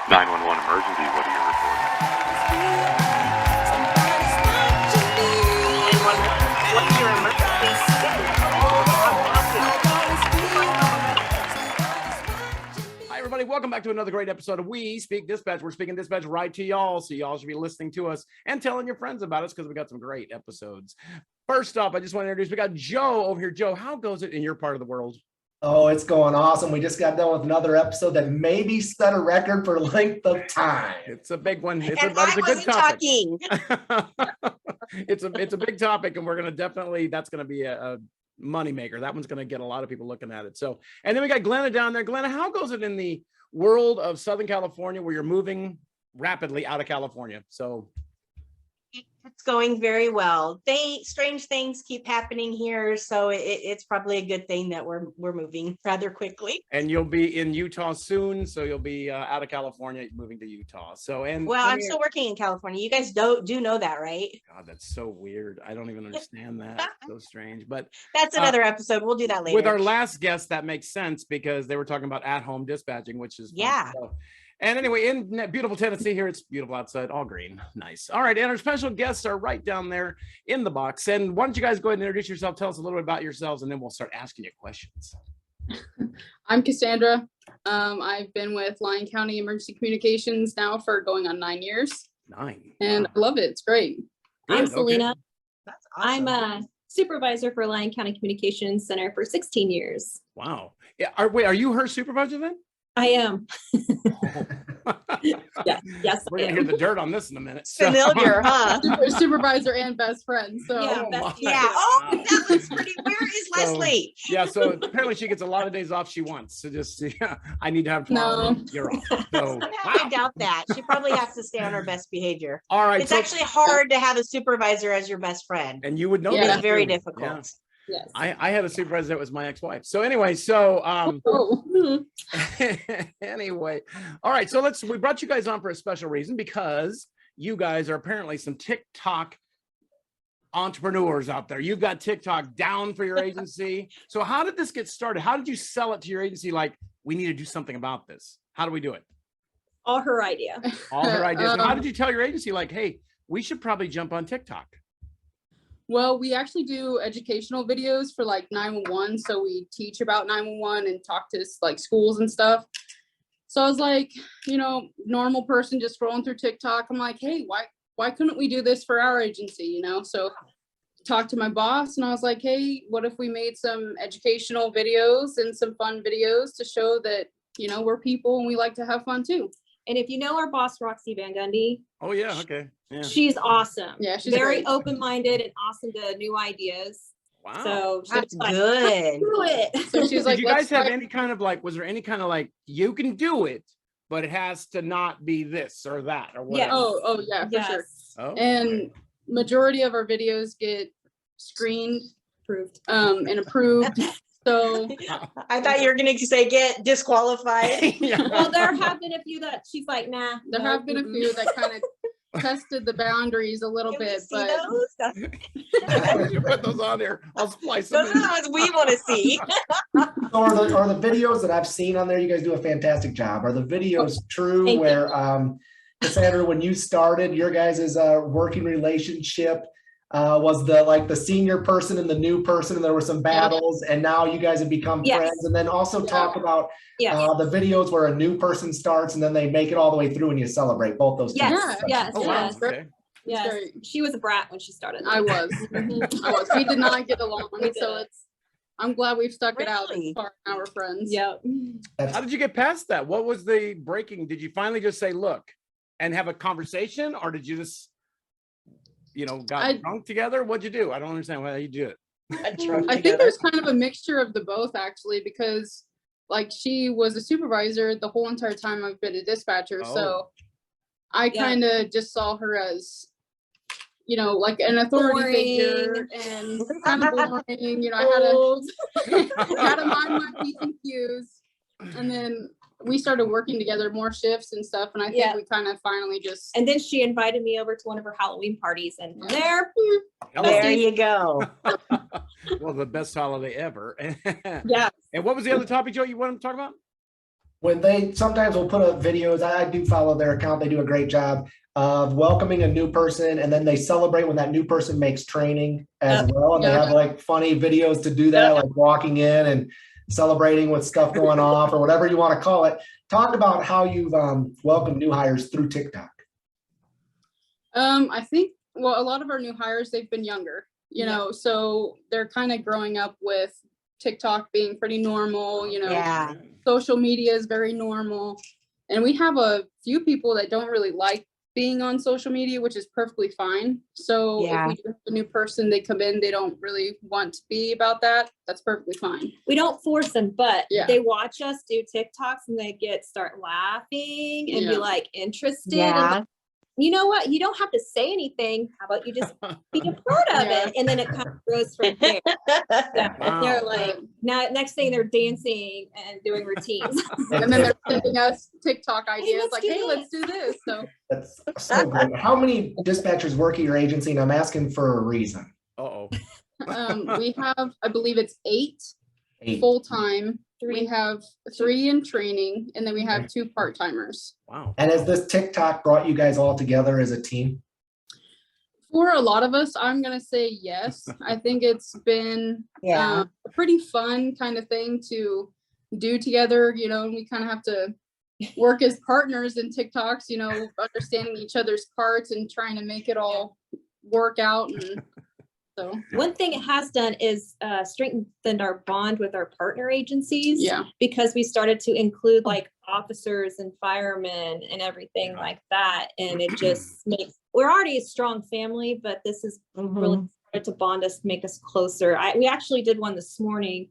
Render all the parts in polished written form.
911 emergency, what are you reporting? What's your emergency? Hi, everybody. Welcome back to another great episode of We Speak Dispatch. We're speaking dispatch right to y'all, so y'all should be listening to us and telling your friends about us because we got some great episodes. First off, I just want to introduce, we got Joe over here. Joe, how goes it in your part of the world? Oh, it's going awesome. We just got done with another episode that maybe set a record for length of time. It's a big one. It's And a good wasn't topic. talking. It's a big topic, and we're gonna definitely, that's gonna be a money maker. That one's gonna get a lot of people looking at it. So, and then we got Glenna down there. Glenna, how goes it in the world of Southern California where you're moving rapidly out of California? So It's going very well. Strange things keep happening here, so it's probably a good thing that we're moving rather quickly. and you'll be in Utah soon, so you'll be out of California, moving to Utah. So, and Well, I'm still working in California. You guys do know that, right? God, that's so weird. I don't even understand that. So strange. But That's another episode. We'll do that later. with our last guest, that makes sense because they were talking about at-home dispatching, which is fun. Yeah. So, and anyway, in beautiful Tennessee here, it's beautiful outside, all green, nice. All right, and our special guests are right down there in the box. And why don't you guys go ahead and introduce yourself, tell us a little bit about yourselves, and then we'll start asking you questions. I'm Cassandra. I've been with Lyon County Emergency Communications now for going on 9 years, 9. and I love it. It's great. Good, I'm okay. Selena. That's awesome. I'm a supervisor for Lyon County Communications Center for 16 years. Wow. Yeah. Are you her supervisor then? I am. Yes, We're I gonna hear am. the dirt on this in a minute. So- Familiar, huh? Supervisor and best friend. So Yeah, Oh best- my Yeah. Oh, God. that was pretty. Where is So- Leslie? Yeah, so apparently she gets a lot of days off she wants. So just, yeah, I need to have tomorrow. No. You're off. So, I doubt that. She probably has to stay on her best behavior. all right. It's so- actually hard to have a supervisor as your best friend. and you would know Yeah. that It's very too. difficult. Yeah. Yes. I had a supervisor that was my ex-wife. So anyway, so Oh, anyway, all right. So we brought you guys on for a special reason because you guys are apparently some TikTok entrepreneurs out there. You've got TikTok down for your agency. So how did this get started? How did you sell it to your agency? Like, we need to do something about this. How do we do it? All her idea. All her ideas. And how Um, did you tell your agency, like, hey, we should probably jump on TikTok? well, we actually do educational videos for like 911. So we teach about 911 and talk to like schools and stuff. So I was like, normal person just scrolling through TikTok. I'm like, hey, why couldn't we do this for our agency? So talked to my boss and I was like, hey, what if we made some educational videos and some fun videos to show that, we're people and we like to have fun too. And if you know our boss, Roxy Van Gundy, Oh yeah, okay. Yeah. she's awesome. Yeah, she's very great. open-minded and awesome to new ideas. Wow. So That's she's like, good. do it. So she's Did like, you guys let's have try- any kind of was there any kind of you can do it, but it has to not be this or that or whatever? Oh yeah, for sure. Yes. Oh, And majority of our videos get screened Approved. and approved. So I thought you were going to say get disqualified. yeah. Well, there have been a few that she's like, nah. there no, have been a mm-mm. few that kind of tested the boundaries a little Can we bit, see but those? Why did you put those on there? I'll splice them. Those are the ones we want to see. So are the videos that I've seen on there, you guys do a fantastic job. Are the videos true Thank you. where, Cassandra, when you started your guys' working relationship, was the senior person and the new person, and there were some battles, and now you guys have become Yes. friends? And then also talk about Yes. the videos where a new person starts and then they make it all the way through and you celebrate both those. Yes, kinds of stuff. yes, Oh wow. yes. Okay. Yes. great. She was a brat when she started. I was. I was. We did not get along, We so didn't. I'm glad we've stuck it out Really? as far as our friends. Yep. How did you get past that? What was the breaking? Did you finally just say, look, and have a conversation, or did you just, got I- drunk together? What'd you do? I don't understand how you do it. I think there's kind of a mixture of the both actually, because she was a supervisor the whole entire time I've been a dispatcher. Oh. So I Yeah. kind of just saw her as, like an authority figure and kind of boring. Old. Had to mind my P's and Q's. And then we started working together more shifts and stuff. And I think Yeah. we kind of finally just, And then she invited me over to one of her Halloween parties, and from there, There you go. Well, the best holiday ever. yeah. And what was the other topic, Joe, you wanted to talk about? when they sometimes will put up videos, I do follow their account. They do a great job of welcoming a new person, and then they celebrate when that new person makes training as well. And they Yeah. have like funny videos to do that, like walking in and celebrating with stuff going off or whatever you want to call it. Talk about how you've welcomed new hires through TikTok. I think, well, a lot of our new hires, they've been younger, you know, so they're kind of growing up with TikTok being pretty normal, you know, Yeah. social media is very normal. And we have a few people that don't really like being on social media, which is perfectly fine. So Yeah. if we do have a new person, they come in, they don't really want to be about that. That's perfectly fine. We don't force them, but Yeah. they watch us do TikToks and they start laughing and be Yeah. like interested. Yeah. And you know what? You don't have to say anything. How about you just be a part of Yeah. it? And then it kind of grows from there. They're like, now next thing they're dancing and doing routines. And then they're sending us TikTok ideas let's like, do hey, this. let's do this. So That's so great. How many dispatchers work at your agency? And I'm asking for a reason. Uh-oh. we have, I believe it's 8 8. full-time. We 3. have 3 in training, and then we have 2 part-timers. Wow. And has this TikTok brought you guys all together as a team? For a lot of us, I'm gonna say yes. I think it's been Yeah. a pretty fun kind of thing to do together, you know, and we kind of have to work as partners in TikToks, you know, understanding each other's parts and trying to make it all work out. And so, One thing it has done is strengthened our bond with our partner agencies. yeah, Because we started to include like officers and firemen and everything like that. And it just makes, we're already a strong family, but this is really Mhm. started to bond us, make us closer. We actually did one this morning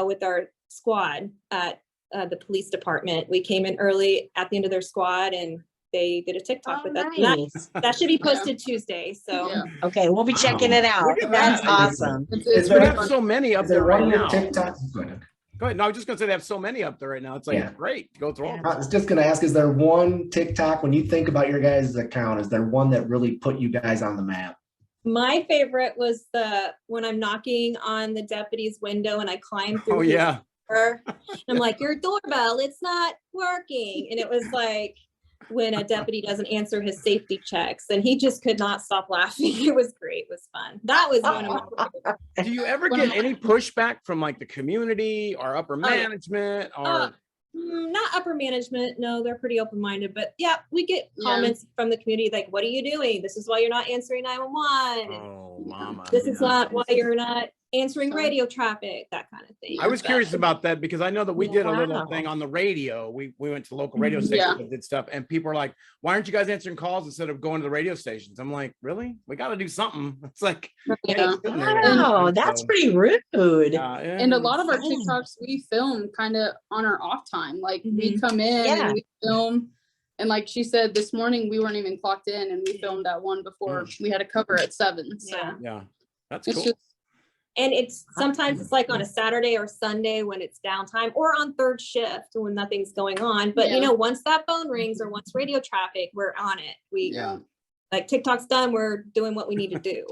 with our squad at the police department. We came in early at the end of their squad and they did a TikTok Oh, with us. And that- nice. that should be posted Tuesday. So yeah. Okay, we'll be checking it out. Look at That's that. awesome. It's Is We there- pretty have fun. so many up Is there there one right of your now. TikTok? Go ahead. Go ahead. No, I was just gonna say they have so many up there right now. It's like Yeah. great. Go through them. I was just gonna ask, is there one TikTok, when you think about your guys' account, is there one that really put you guys on the map? my favorite was when I'm knocking on the deputy's window and I climb through Oh his yeah. door. I'm like, your doorbell, it's not working. And it was like when a deputy doesn't answer his safety checks and he just could not stop laughing. It was great. It was fun. That was one of my favorites. Do you ever One get of any pushback from like the community or upper yeah. management or Not upper management. No, they're pretty open-minded, but yeah, we get Yeah. comments from the community like, what are you doing? This is why you're not answering 911. oh mama. This is yeah. not why you're not answering So- radio traffic, that kind of thing. I was But- curious about that because I know that we Yeah. did a little Wow. thing on the radio. We went to local radio Mhm. stations Yeah. that did stuff, and people are like, "Why aren't you guys answering calls instead of going to the radio stations?" I'm like, "Really? We got to do something." It's like, Yeah. Wow, that's pretty rude. And a lot of our Dang. TikToks we film kind of on our off time. Like we come in Yeah. and we film. And like she said, this morning we weren't even clocked in and we filmed that one before we had to cover at 7. So Yeah. yeah, that's it's cool. just, And it's sometimes it's like on a Saturday or Sunday when it's downtime or on third shift when nothing's going on. But you Yeah. know, once that phone rings or once radio traffic, we're on it. We yeah. like TikTok's done, we're doing what we need to do.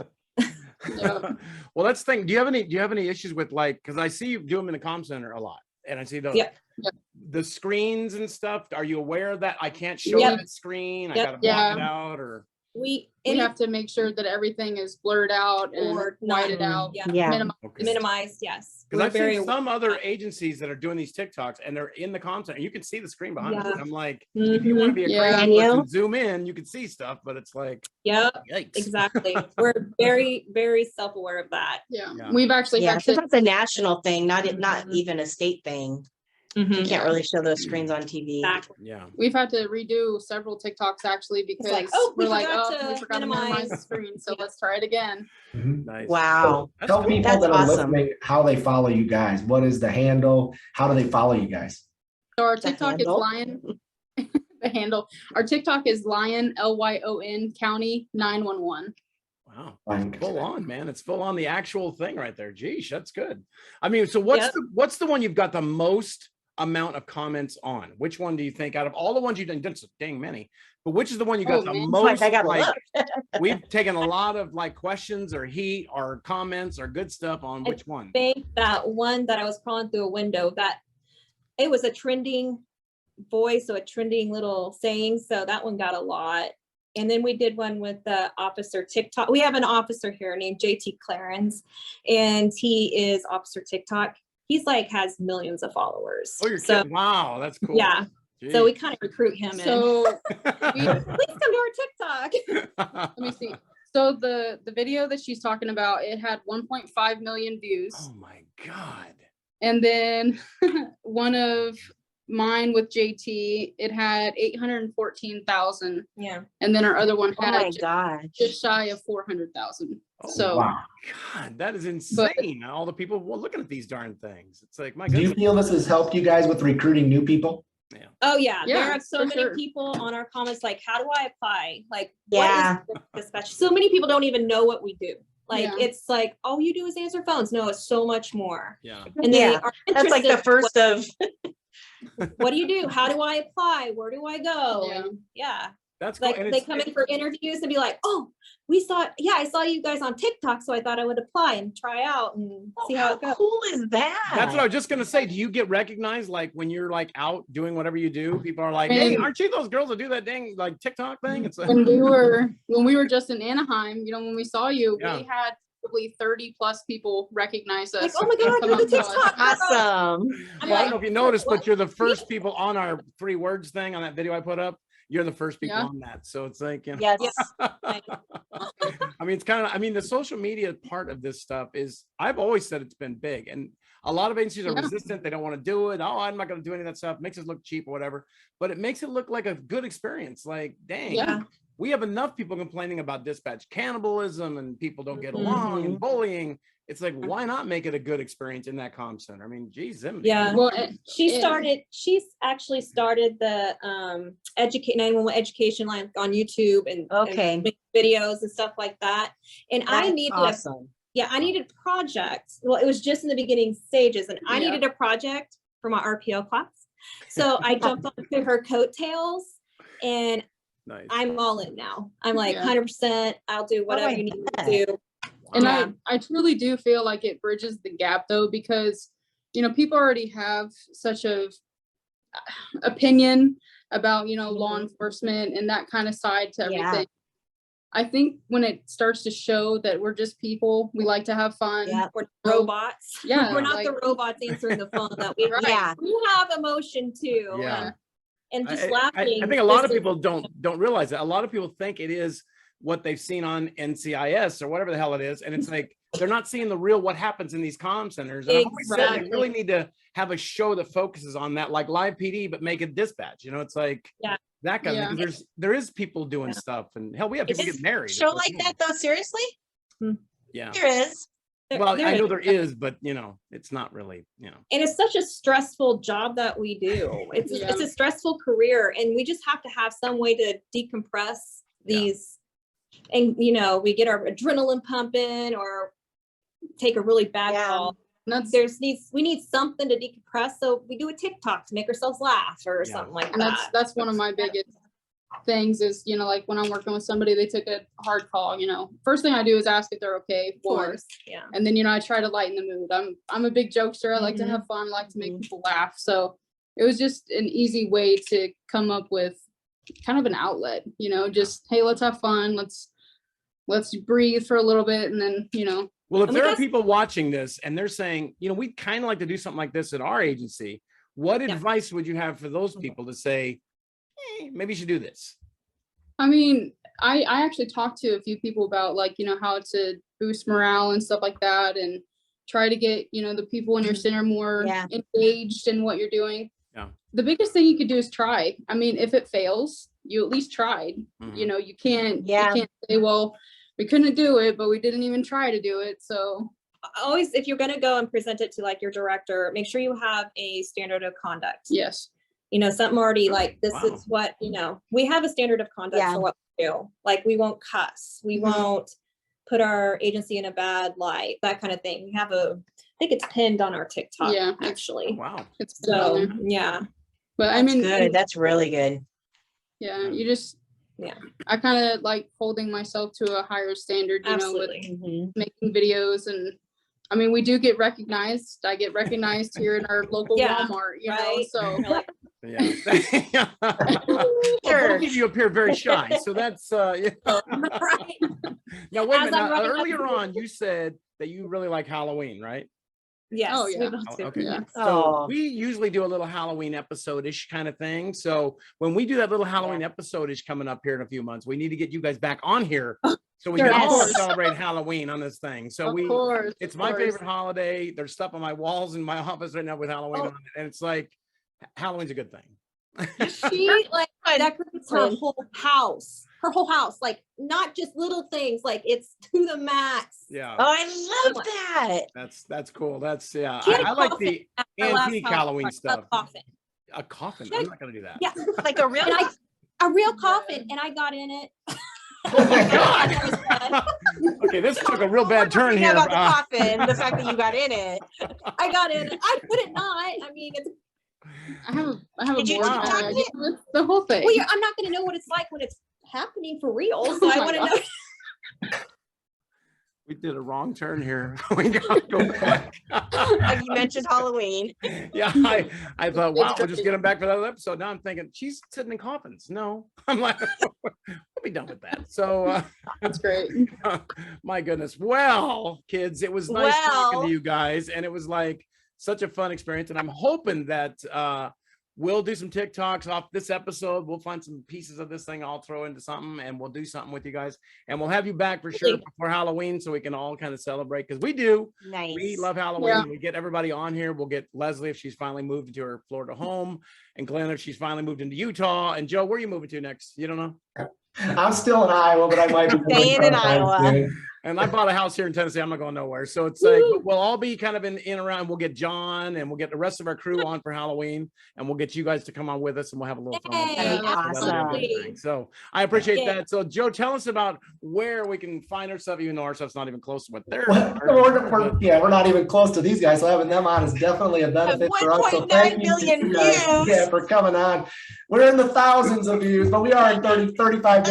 Yeah. Well, let's think. Do you have any issues with like? Because I see you do them in the comm center a lot, and I see the Yep. Yep. the screens and stuff. Are you aware of that? I can't show Yep. that screen. I Yep. gotta block Yeah. it out, or We We have to make sure that everything is blurred out and Or whited not. out. Yeah. Yeah. minimized. okay. minimized, yes. Because We're I've very seen some aware of other that. agencies that are doing these TikToks and they're in the content and you can see the screen behind Yeah. it. I'm like, if you want to be a Yeah. crazy Can you? person, zoom in, you can see stuff, but it's like, Yep, yikes. exactly. We're very, very self-aware of that. Yeah. Yeah. We've actually Yeah, had because to, that's a national thing, not Mhm. even a state thing. You can't really show those screens on TV. Exactly. Yeah. we've had to redo several TikToks actually because like, oh, we we're like, forgot oh, we to forgot to minimize minimize. the screen. So let's try it again. Mhm. Nice. Wow. That's Tell cool. people That's that are awesome. listening how they follow you guys. What is the handle? How do they follow you guys? So our The TikTok is handle? Lion. The handle. Our TikTok is Lion LYON County 911. Wow. Fine. Full on, man. It's full on the actual thing right there. Geesh, that's good. I mean, so what's Yep. what's the one you've got the most amount of comments on? Which one do you think out of all the ones you've done, that's dang many, but which is the one you got Oh, the man. most? I gotta like, look. we've taken a lot of like questions or heat or comments or good stuff on which one? Think that one that I was crawling through a window, that it was a trending voice, so a trending little saying. So that one got a lot. And then we did one with the officer TikTok. We have an officer here named JT Clarence, and he is Officer TikTok. He's like has millions of followers. Oh, you're so kidding. Wow, that's cool. yeah. So we kind of recruit him in. So Please come to our TikTok. let me see. So the video that she's talking about, it had 1.5 million views. Oh my God. And then one of mine with JT, it had 814,000. Yeah. And then our other one Oh had my gosh. just shy of 400,000. Oh, So Wow. God, that is insane. All the people looking at these darn things. It's like, my Do you goodness. feel this has helped you guys with recruiting new people? Oh yeah, Yeah, there are so for many sure. people on our comments like, how do I apply? Like, Yeah. what is dispatch? So many people don't even know what we do. Like, Yeah. it's like, all you do is answer phones. No, it's so much more. Yeah. And they Yeah, are That's like the interested, first of, what do you do? How do I apply? Where do I go? Yeah. And yeah, That's cool. like And they it's- come in for interviews and be like, oh, I saw you guys on TikTok, so I thought I would apply and try out and see how it goes. cool is that? That's what I was just gonna say. Do you get recognized like when you're like out doing whatever you do? People are like, "Hey, And- aren't you those girls that do that dang like TikTok thing?" It's like, when we were just in Anaheim, you know, when we saw you, Yeah. we had probably 30 plus people recognize us. Like, oh my and God, come you're the up to us. TikTok girl. Awesome. I'm well, I like, don't know if you noticed, but what? you're the first people on our 3 words thing on that video I put up. You're the first people Yeah. on that, so it's like, you know. Yes. I mean, it's kind of, I mean, the social media part of this stuff is, I've always said it's been big, and a lot of agencies are Yeah. resistant. They don't want to do it. Oh, I'm not going to do any of that stuff. Makes us look cheap or whatever, but it makes it look like a good experience. Like, dang, Yeah. we have enough people complaining about dispatch cannibalism and people don't get along and bullying. It's like, why not make it a good experience in that comm center? I mean, geez, Yeah. Well, she's actually started the educate 911 education line on YouTube and Okay. make videos and stuff like that. And I That's needed awesome. I needed projects. Well, it was just in the beginning stages, and I Yeah. needed a project for my RPO class. So I jumped onto her coattails, and nice. I'm all in now. I'm like Yeah. 100%. I'll do whatever I you need me bet. to do. And Yeah. I truly do feel like it bridges the gap though, because, you know, people already have such a opinion about, you know, law enforcement and that kind of side to Yeah. everything. I think when it starts to show that we're just people, we like to have fun. Yeah. We're robots. Yeah, We're not like- the robots answering the phone. That we, Right. Yeah. we have emotion too. Yeah. And just I laughing. think a lot of is- people don't realize that. A lot of people think it is what they've seen on NCIS or whatever the hell it is, and it's like they're not seeing the real what happens in these comm centers. And I've always said they Exactly. really need to have a show that focuses on that, like Live PD, but make it dispatch. You know, it's like Yeah. that kind Yeah. of thing. There is people doing stuff, and hell, we have people Is get married. Show like that though, seriously? Yeah. There is. Well, there I is. know there is, but you know, it's not really. You know. And it's such a stressful job that we do. It's Yeah. it's a stressful career, and we just have to have some way to decompress these. And you know, we get our adrenaline pumping or take a really bad Yeah. call. And that's We need something to decompress, so we do a TikTok to make ourselves laugh or Yeah. something like and that. that's one of my biggest things is, you know, like when I'm working with somebody, they took a hard call, you know, first thing I do is ask if they're okay. Of one. course, yeah. And then, you know, I try to lighten the mood. I'm a big jokester. I like to Mhm. have fun, like to make Mhm. people laugh. So it was just an easy way to come up with kind of an outlet, you know, just, hey, let's have fun. Let's breathe for a little bit. And then, you know, Well, if And we there are got- people watching this and they're saying, you know, we'd kind of like to do something like this at our agency, what Yeah. advice would you have for those people to say, maybe you should do this? I mean, I actually talked to a few people about like, you know, how to boost morale and stuff like that and try to get, you know, the people in your center more Yeah. engaged in what you're doing. Yeah. The biggest thing you could do is try. I mean, if it fails, you at least tried. Mhm. You know, you can't Yeah. say, well, we couldn't do it, but we didn't even try to do it. So Always, if you're gonna go and present it to like your director, make sure you have a standard of conduct. yes. You know, something already like, this Wow. is what, you know, we have a standard of conduct Yeah. for what we do. Like, we won't cuss, we Mhm. won't put our agency in a bad light, that kind of thing. We have I think it's pinned on our TikTok, Yeah, it's- actually. Wow. It's So, so, yeah. but I That's mean, good. That's really good. yeah, you just, Yeah. I kind of like holding myself to a higher standard, you know, with Absolutely. Mhm. making videos. And I mean, we do get recognized. I get recognized here in our local Yeah, Walmart, you know, right. so You're like, Yeah. Well, Sure. both of you appear very shy, so that's yeah. Right. Now wait a As minute. I'm Now, running up earlier the- on, you said that you really like Halloween, right? Yes. Oh, we yeah. both do. Okay. Yeah. So Oh. we usually do a little Halloween episode-ish kind of thing. So when we do that little Halloween episode-ish coming up here in a few months, we need to get you guys back on here so we can all Yes. celebrate Halloween on this thing. So Of course. it's of my course. favorite holiday. There's stuff on my walls in my office right now with Halloween Oh. on it, and it's like Halloween's a good thing. She like Good. decorates her Good. whole house, like not just little things, like it's to the max. Yeah, Oh, I love that. that's cool. That's yeah. She had I a like coffin the at my last antique house, Halloween like, stuff. A coffin. A coffin. She had- I'm not gonna do that. Yeah, Like a real. and a real coffin, and I got in it. Oh my god. Okay, this took a real bad turn Forget here. about the coffin, the fact that you got in it. I got in it. I couldn't not. I mean, it's I have Did a you board. TikTok I it? just with the whole thing. well, I'm not going to know what it's like when it's happening for real. So Oh I my want to God. know. We did a wrong turn here. We gotta go back. Like you mentioned Halloween. Yeah, I thought, wow, we'll just get him back for that episode. Now I'm thinking, she's sitting in coffins. No, I'm like, we'll be done with that. So, That's great. my goodness. Well, kids, it was nice talking Well. to you guys, and it was like such a fun experience. And I'm hoping that we'll do some TikToks off this episode. We'll find some pieces of this thing I'll throw into something, and we'll do something with you guys. And we'll have you back for sure Really? before Halloween, so we can all kind of celebrate because we do. Nice. We love Halloween. Yeah. We get everybody on here. We'll get Leslie if she's finally moved into her Florida home, and Glenn if she's finally moved into Utah. And Joe, where are you moving to next? You don't know? I'm still in Iowa, but I might be Staying in sometime Iowa. soon. And I bought a house here in Tennessee. I'm not going nowhere. So it's like we'll all be kind of in around. We'll get John and we'll get the rest of our crew on for Halloween, and we'll get you guys to come on with us, and we'll have a little fun. with Yay, you. So that'll be a good absolutely. thing. So I appreciate Yeah. that. So Joe, tell us about where we can find our stuff, even though our stuff's not even close to what they're. We're not even close to these guys, so having them on is definitely a benefit for us. So 1.9 thank you to million you guys, views. yeah, for coming on. We're in the thousands of views, but we are in 35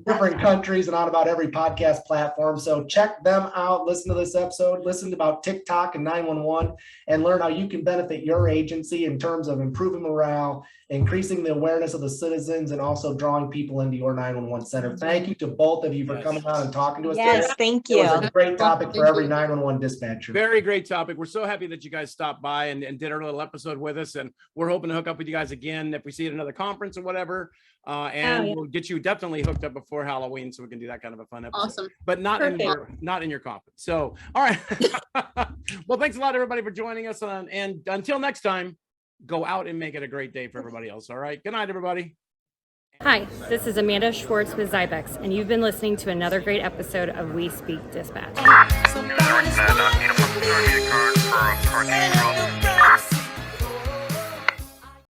different countries and on about every podcast platform. So check them out, listen to this episode, listen about TikTok and 911, and learn how you can benefit your agency in terms of improving morale, increasing the awareness of the citizens, and also drawing people into your 911 center. Thank you to both of you for Yes. coming on and talking to us Yes, today. thank It you. was a great topic for Thank every you. 911 dispatcher. Very great topic. We're so happy that you guys stopped by and did our little episode with us. And we're hoping to hook up with you guys again if we see it at another conference or whatever. And yeah. we'll get you definitely hooked up before Halloween so we can do that kind of a fun episode. Awesome. But not Perfect. in your conference. So, all right. Well, thanks a lot, everybody, for joining us. And until next time, go out and make it a great day for everybody else. All right. Good night, everybody. Hi, this is Amanda Schwartz with Zybex, and you've been listening to another great episode of We Speak Dispatch. Uniform, turn me the card for